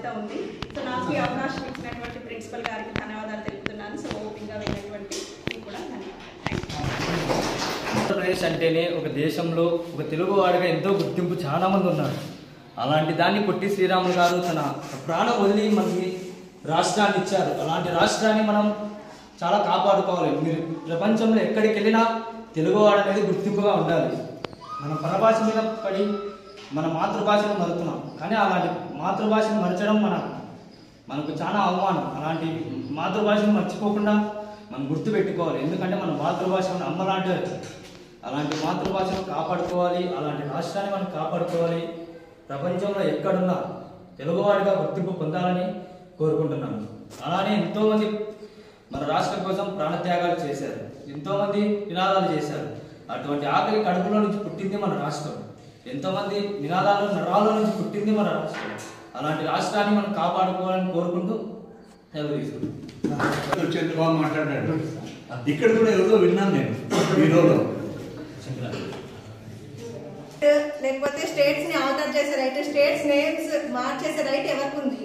బాధ్యత ఉంది. సో నాకు ఈ అవకాశం ఇచ్చినటువంటి ప్రిన్సిపల్ గారికి ధన్యవాదాలు తెలుపుతున్నాను. సో ఓపికగా వెళ్ళినటువంటి కూడా ధన్యవాదాలు. ఆంధ్రప్రదేశ్ అంటేనే ఒక దేశంలో ఒక తెలుగువాడిగా ఎంతో గుర్తింపు చాలా మంది ఉన్నారు. అలాంటి దాన్ని పొట్టి శ్రీరాములు గారు తన ప్రాణం వదిలి మనకి రాష్ట్రాన్ని ఇచ్చారు. అలాంటి రాష్ట్రాన్ని మనం చాలా కాపాడుకోవాలి. మీరు ప్రపంచంలో ఎక్కడికి వెళ్ళినా తెలుగువాడు అనేది గుర్తింపుగా ఉండాలి. మనం పరభాష మీద పడి మన మాతృభాషను మరుతున్నాం, కానీ అలాంటి మాతృభాషను మరచడం మనకు చాలా అవమానం. అలాంటి మాతృభాషను మర్చిపోకుండా మనం గుర్తుపెట్టుకోవాలి. ఎందుకంటే మన మాతృభాష అమ్మ లాంటిది. అలాంటి మాతృభాషను కాపాడుకోవాలి. అలాంటి రాష్ట్రాన్ని మనం కాపాడుకోవాలి. ప్రపంచంలో ఎక్కడున్నా తెలుగువాడిగా గుర్తింపు పొందాలని కోరుకుంటున్నాను. అలానే ఎంతోమంది మన రాష్ట్రం కోసం ప్రాణత్యాగాలు చేశారు, ఎంతోమంది నినాదాలు చేశారు. అటువంటి ఆకలి కడుపులో నుంచి పుట్టింది మన రాష్ట్రం. ఎంతోమంది నినాదాలు నరాల నుంచి పుట్టింది మన రాష్ట్రం. అలాంటి రాష్ట్రాన్ని మనం కాపాడుకోవాలని కోరుకుంటూ బాగా మాట్లాడాడు. ఇక్కడ కూడా ఎవరో విన్నాను నేను వీడియోలో. లేకపోతే స్టేట్స్ ని ఆల్టర్ చేసే రైట్, స్టేట్స్ నేమ్స్ మార్చేసే రైట్ ఎవరికి ఉంది?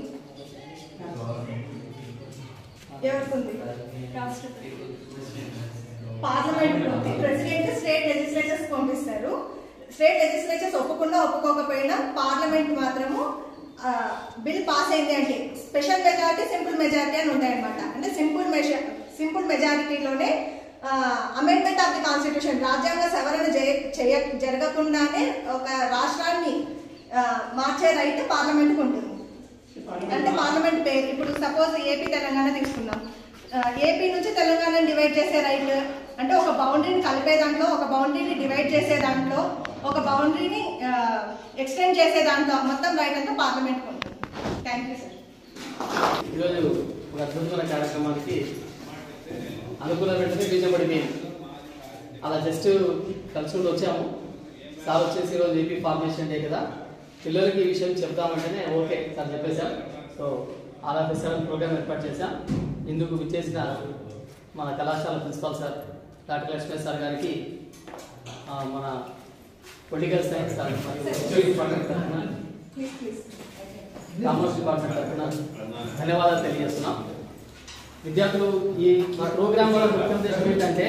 పార్లమెంట్ ఉంది. ప్రెసిడెంట్ స్టేట్ లెజిస్లేచర్స్ పంపిస్తారు. స్టేట్ లెజిస్లేచర్స్ ఒప్పుకోకపోయినా పార్లమెంట్ మాత్రము బిల్ పాస్ అయింది అంటే స్పెషల్ మెజారిటీ, సింపుల్ మెజారిటీ అని ఉంటాయన్నమాట. అంటే సింపుల్ మెజారిటీలోనే అమెండ్మెంట్ ఆఫ్ ది కాన్స్టిట్యూషన్, రాజ్యాంగ సవరణ జరగకుండానే ఒక రాష్ట్రాన్ని మార్చే రైట్ పార్లమెంట్కి ఉంటుంది. అంటే పార్లమెంట్ పేరు ఇప్పుడు సపోజ్ ఏపీ తెలంగాణ తీసుకుందాం. ఏపీ నుంచి తెలంగాణని డివైడ్ చేసే రైట్, అంటే ఒక బౌండరీని కలిపే దాంట్లో, ఒక బౌండరీని డివైడ్ చేసే దాంట్లో, ఒక బౌండరీని ఎక్స్టెండ్ చేసే దాంట్లో మొత్తం రైట్ అంతా పార్లమెంట్కి ఉంటుంది. Thank you sir. ఈరోజు ఒక అద్భుతమైన కార్యక్రమానికి అనుకూల వెంటనే బీజపడి అలా జస్ట్ కలుసుకుంటూ వచ్చాము. సార్ వచ్చేసి ఈరోజు ఏపీ ఫార్మేషన్ డే కదా, పిల్లలకి ఈ విషయం చెప్తామంటేనే ఓకే సార్ చెప్పేశాం. సో RF7 ప్రోగ్రామ్ ఏర్పాటు చేశాం. ఇందుకు విచ్చేసిన మన కళాశాల principal sir doctor Lakshmi sir గారికి, మన పొలిటికల్ సైన్స్ సార్ మరియు డిపార్ట్మెంట్ తరఫున, కామర్స్ డిపార్ట్మెంట్ తరఫున ధన్యవాదాలు తెలియజేస్తున్నాం. విద్యార్థులు ఈ ప్రోగ్రామ్ వల్ల ముఖ్య ఉద్దేశం ఏంటంటే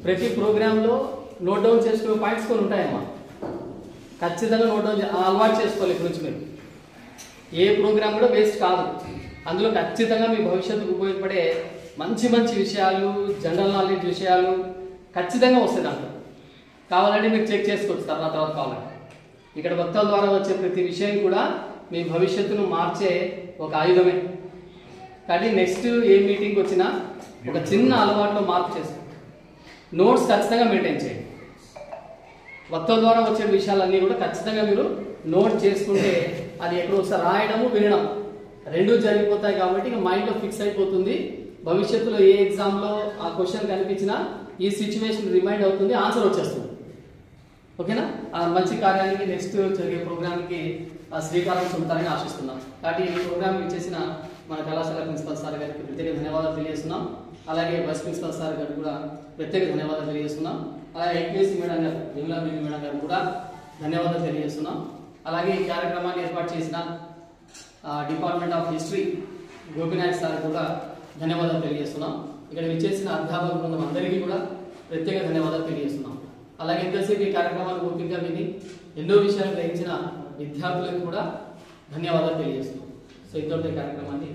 ప్రతి ప్రోగ్రాంలో నోట్ డౌన్ చేసుకునే పాయింట్స్ కొన్ని ఉంటాయమ్మా. ఖచ్చితంగా నోట్ డౌన్ అలవాటు చేసుకోవాలి. ఇప్పటి నుంచి మీరు ఏ ప్రోగ్రామ్ కూడా వేస్ట్ కాదు. అందులో ఖచ్చితంగా మీ భవిష్యత్తుకు ఉపయోగపడే మంచి మంచి విషయాలు, జనరల్ నాలెడ్జ్ విషయాలు ఖచ్చితంగా వస్తాయి. దాంట్లో కావాలంటే మీరు చెక్ చేసుకోవచ్చు తర్వాత కావాలంటే. ఇక్కడ వక్తల ద్వారా వచ్చే ప్రతి విషయం కూడా మీ భవిష్యత్తును మార్చే ఒక ఆయుధమే. కానీ నెక్స్ట్ ఏ మీటింగ్కి వచ్చినా ఒక చిన్న అలవాట్లో మార్పు చేసుకోండి. నోట్స్ ఖచ్చితంగా మెయింటైన్ చేయండి. వక్తల ద్వారా వచ్చే విషయాలన్నీ కూడా ఖచ్చితంగా మీరు నోట్ చేసుకుంటే అది ఎక్కడో ఒకసారి రాయడము, వినడం రెండూ జరిగిపోతాయి. కాబట్టి ఇక మైండ్లో ఫిక్స్ అయిపోతుంది. భవిష్యత్తులో ఏ ఎగ్జామ్లో ఆ క్వశ్చన్ కనిపించినా ఈ సిచ్యువేషన్ రిమైండ్ అవుతుంది, ఆన్సర్ వచ్చేస్తుంది. ఓకేనా? ఆ మంచి కార్యానికి నెక్స్ట్ జరిగే ప్రోగ్రామ్కి శ్రీకారం చుడతారని ఆశిస్తున్నాం. కాబట్టి ఈ ప్రోగ్రామ్ ఇచ్చేసిన మన కళాశాల ప్రిన్సిపల్ సార్ గారికి ప్రత్యేక ధన్యవాదాలు తెలియజేస్తున్నాం. అలాగే వైస్ ప్రిన్సిపల్ సార్ గారికి కూడా ప్రత్యేక ధన్యవాదాలు తెలియజేస్తున్నాం. అలాగే ఐపీఎస్సీ మేడం గారు, విమలా మేడం గారు కూడా ధన్యవాదాలు తెలియజేస్తున్నాం. అలాగే ఈ కార్యక్రమాన్ని ఏర్పాటు చేసిన department of history Gopinayak sir కూడా ధన్యవాదాలు తెలియజేస్తున్నాం. ఇక్కడ విచ్చేసిన అధ్యాపక బృందం అందరికీ కూడా ప్రత్యేక ధన్యవాదాలు తెలియజేస్తున్నాం. అలాగే ఎంతసేపు ఈ కార్యక్రమాన్ని ఓపికగా విని ఎన్నో విషయాలు గ్రహించిన విద్యార్థులకు కూడా ధన్యవాదాలు తెలియజేస్తున్నాం. సో ఇంతటి కార్యక్రమాన్ని